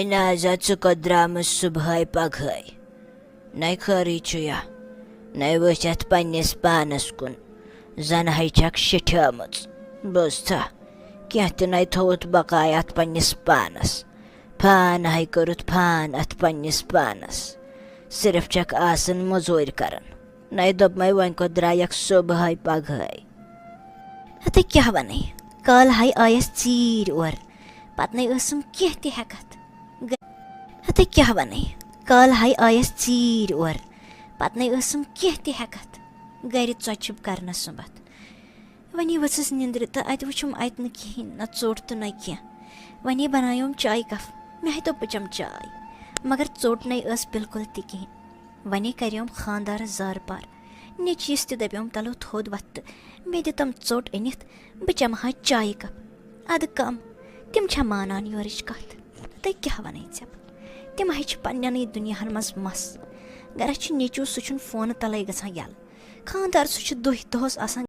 नाजा छु द्रामस सुबह पघै नै खरी या नै वचत पन्निस पानस कुन जन है छक शिठ्यामच बोझा क्या नै थोत बकाय अत पन्निस पानस फान है करुत फान अत पन्निस पानस सिर्फ छक आसन मजूर करन नै दोपमै वन को द्रायक सुबह पघै हते क्या वने कल हाय आयस चीर और पत नै असम कह ते हेकत हते क्या वने कल हाय आयस चीर और पत नै असम कह ते हेकत गर चुप करना सुबत वनी वसस निंद्र तो अत वुचुम अत न कहीं न चोट तो न क्या वनी बनायोम चाय कप मैं तो पचम चाय मगर चोट नै अस बिल्कुल ति कहीं वनी करियोम खानदार जार पार ने चीज ते दबियोम तलो थोद वत मे दितम चोट अनित बचम हा चाय कप अद कम तिम छ मानान योरिच कत ते क्या वनै छप तिम हच पन्ननै दुनिया मस मस गर छ नेचू सुचुन फोन तलै गछा यल खानदार सुच दोह दोहस आसान